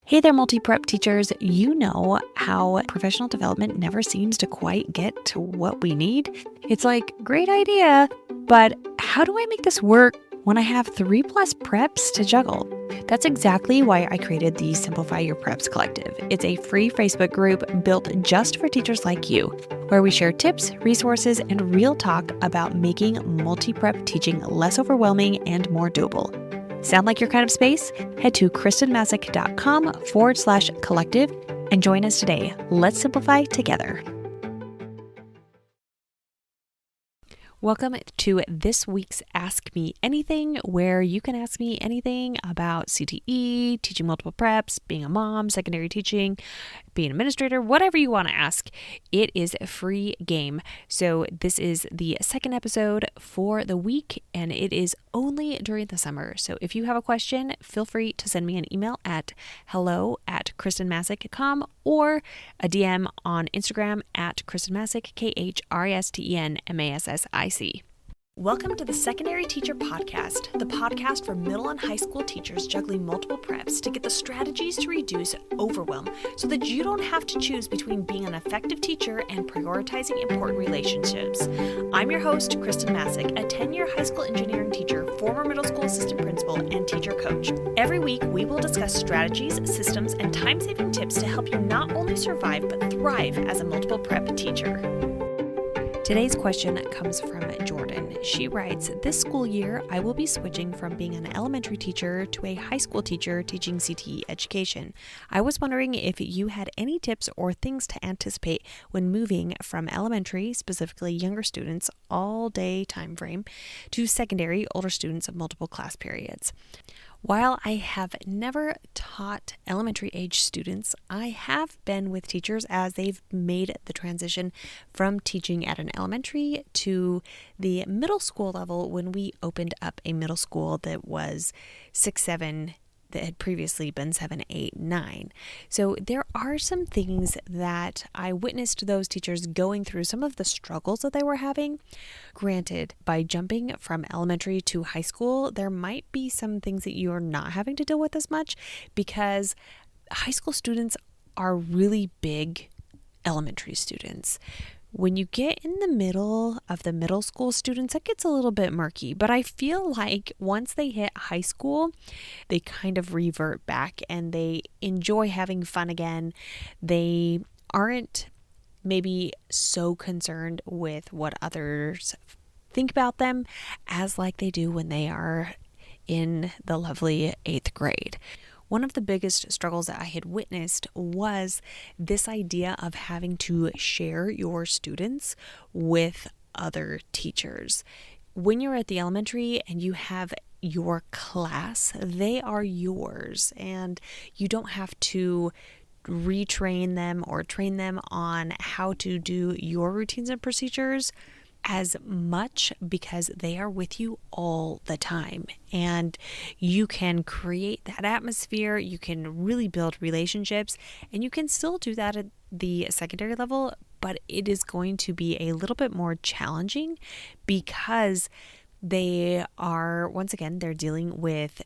Hey there, multi-prep teachers. You know how professional development never seems to quite get to what we need? It's like, great idea, but how do I make this work when I have 3+ preps to juggle? That's exactly why I created the Simplify Your Preps Collective. It's a free Facebook group built just for teachers like you, where we share tips, resources, and real talk about making multi-prep teaching less overwhelming and more doable. Sound like your kind of space? Head to kristenmasick.com/collective and join us today. Let's simplify together. Welcome to this week's Ask Me Anything, where you can ask me anything about CTE, teaching multiple preps, being a mom, secondary teaching, being an administrator, whatever you want to ask. It is a free game. So this is the second episode for the week, and it is only during the summer. So if you have a question, feel free to send me an email at hello@kristenmasick.com or a DM on Instagram at kristenmasick, KRISTENMASSIC. Welcome to the Secondary Teacher Podcast, the podcast for middle and high school teachers juggling multiple preps to get the strategies to reduce overwhelm so that you don't have to choose between being an effective teacher and prioritizing important relationships. I'm your host, Kristen Masick, a 10-year high school engineering teacher, former middle school assistant principal, and teacher coach. Every week, we will discuss strategies, systems, and time-saving tips to help you not only survive but thrive as a multiple prep teacher. Today's question comes from Jordan. She writes, "This school year, I will be switching from being an elementary teacher to a high school teacher teaching CTE education. I was wondering if you had any tips or things to anticipate when moving from elementary, specifically younger students, all-day time frame, to secondary, older students of multiple class periods. While I have never taught elementary age students, I have been with teachers as they've made the transition from teaching at an elementary to the middle school level when we opened up a middle school that was 6, 7, that had previously been 7, 8, 9. So there are some things that I witnessed those teachers going through, some of the struggles that they were having. Granted, by jumping from elementary to high school, there might be some things that you're not having to deal with as much because high school students are really big elementary students. When you get in the middle of the middle school students, it gets a little bit murky, but I feel like once they hit high school, they kind of revert back and they enjoy having fun again. They aren't maybe so concerned with what others think about them as like they do when they are in the lovely 8th grade. One of the biggest struggles that I had witnessed was this idea of having to share your students with other teachers. When you're at the elementary and you have your class, they are yours, and you don't have to retrain them or train them on how to do your routines and procedures as much because they are with you all the time, and you can create that atmosphere, you can really build relationships, and you can still do that at the secondary level, but it is going to be a little bit more challenging because they are, once again, they're dealing with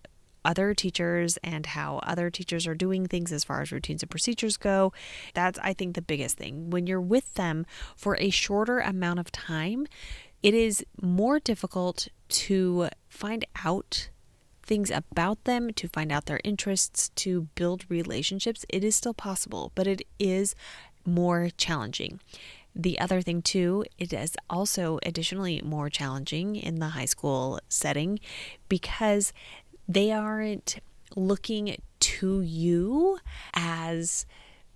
other teachers and how other teachers are doing things as far as routines and procedures go. That's, I think, the biggest thing. When you're with them for a shorter amount of time, it is more difficult to find out things about them, to find out their interests, to build relationships. It is still possible, but it is more challenging. The other thing too, it is also additionally more challenging in the high school setting because they aren't looking to you as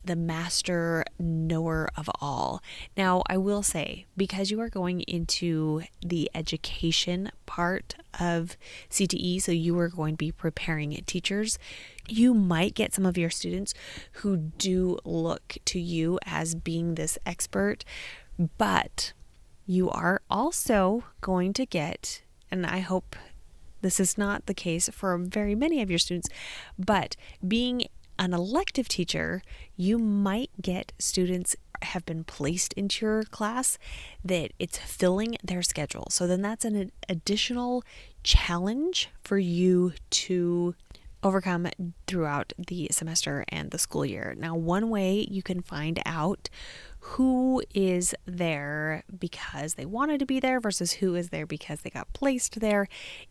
the master knower of all. Now, I will say, because you are going into the education part of CTE, so you are going to be preparing teachers, you might get some of your students who do look to you as being this expert, but you are also going to get, and I hope this is not the case for very many of your students, but being an elective teacher, you might get students have been placed into your class that it's filling their schedule. So then that's an additional challenge for you to overcome throughout the semester and the school year. Now, one way you can find out who is there because they wanted to be there versus who is there because they got placed there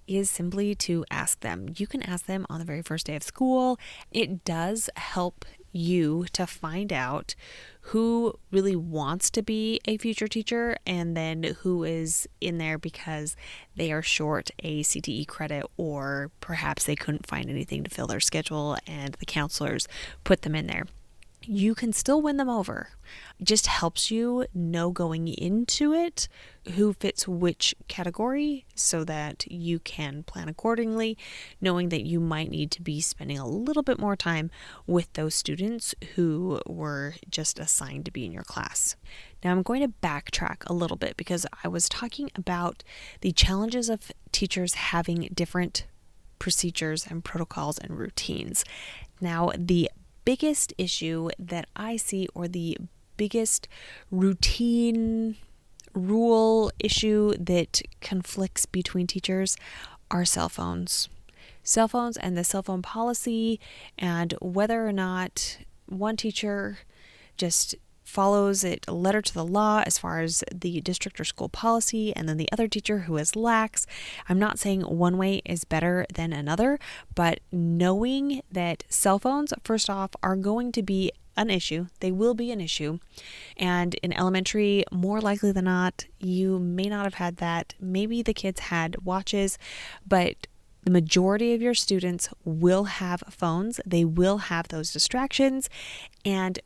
is simply to ask them. You can ask them on the very first day of school. It does help you to find out who really wants to be a future teacher and then who is in there because they are short a CTE credit, or perhaps they couldn't find anything to fill their schedule and the counselors put them in there. You can still win them over. It just helps you know going into it who fits which category so that you can plan accordingly, knowing that you might need to be spending a little bit more time with those students who were just assigned to be in your class. Now I'm going to backtrack a little bit because I was talking about the challenges of teachers having different procedures and protocols and routines. Now, the biggest issue that I see, or the biggest routine rule issue that conflicts between teachers, are cell phones. Cell phones and the cell phone policy, and whether or not one teacher just follows it letter to the law as far as the district or school policy, and then the other teacher who is lax. I'm not saying one way is better than another, but knowing that cell phones, first off, are going to be an issue. They will be an issue. And in elementary, more likely than not, you may not have had that. Maybe the kids had watches, but the majority of your students will have phones. They will have those distractions, and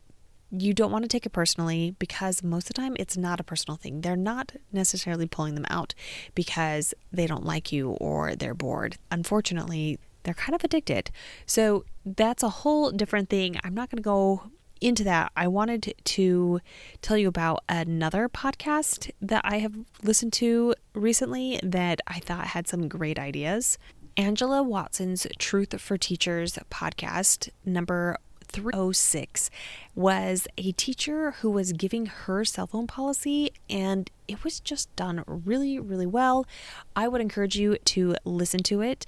you don't want to take it personally because most of the time it's not a personal thing. They're not necessarily pulling them out because they don't like you or they're bored. Unfortunately, they're kind of addicted. So that's a whole different thing. I'm not going to go into that. I wanted to tell you about another podcast that I have listened to recently that I thought had some great ideas. Angela Watson's Truth for Teachers podcast, number 306, was a teacher who was giving her cell phone policy, and it was just done really, really well. I would encourage you to listen to it.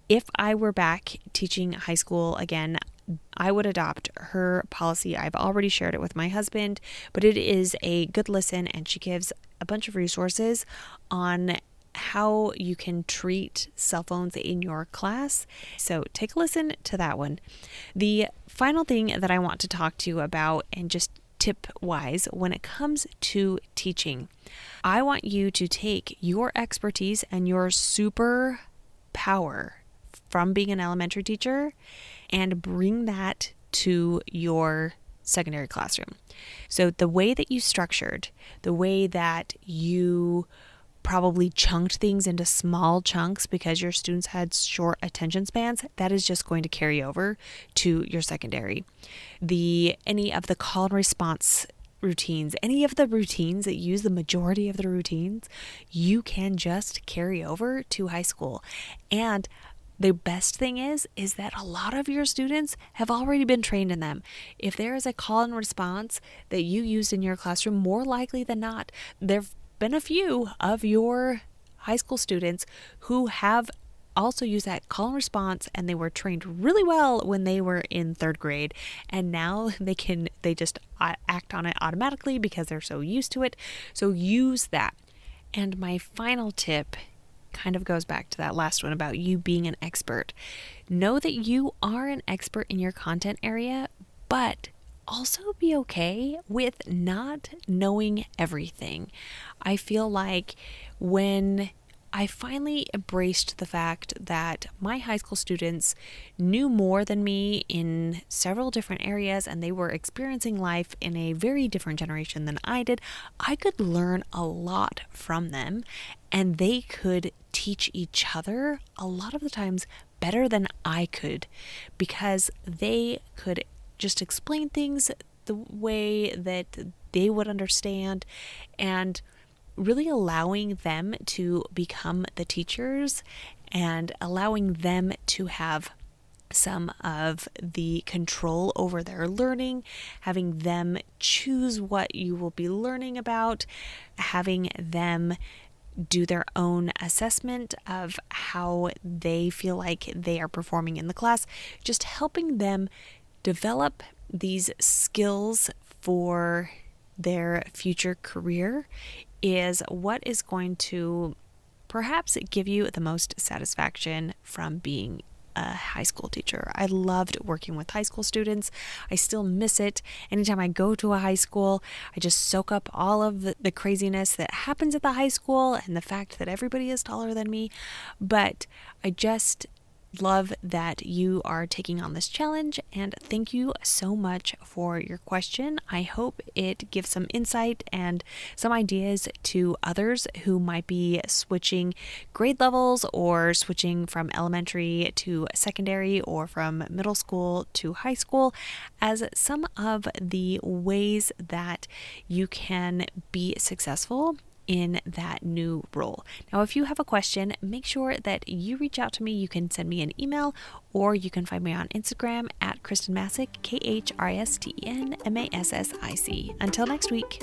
If I were back teaching high school again, I would adopt her policy. I've already shared it with my husband, but it is a good listen, and she gives a bunch of resources on how you can treat cell phones in your class. So take a listen to that one. The final thing that I want to talk to you about, and just tip wise, when it comes to teaching, I want you to take your expertise and your super power from being an elementary teacher and bring that to your secondary classroom. So the way that you structured, the way that you probably chunked things into small chunks because your students had short attention spans, that is just going to carry over to your secondary. Any of the call and response routines, any of the routines that use the majority of the routines, you can just carry over to high school. And the best thing is that a lot of your students have already been trained in them. If there is a call and response that you used in your classroom, more likely than not, there've been a few of your high school students who have also used that call and response, and they were trained really well when they were in third grade, and now they just act on it automatically because they're so used to it. So use that. And my final tip kind of goes back to that last one about you being an expert. Know that you are an expert in your content area, but also be okay with not knowing everything. I feel like when I finally embraced the fact that my high school students knew more than me in several different areas, and they were experiencing life in a very different generation than I did, I could learn a lot from them, and they could teach each other a lot of the times better than I could, because they could just explain things the way that they would understand, and really allowing them to become the teachers and allowing them to have some of the control over their learning, having them choose what you will be learning about, having them do their own assessment of how they feel like they are performing in the class, just helping them develop these skills for their future career is what is going to perhaps give you the most satisfaction from being a high school teacher. I loved working with high school students. I still miss it. Anytime I go to a high school, I just soak up all of the craziness that happens at the high school and the fact that everybody is taller than me. But I just love that you are taking on this challenge, and thank you so much for your question. I hope it gives some insight and some ideas to others who might be switching grade levels or switching from elementary to secondary or from middle school to high school, as some of the ways that you can be successful in that new role. Now, if you have a question, make sure that you reach out to me. You can send me an email, or you can find me on Instagram at Kristen Masick, KristenMassick. Until next week.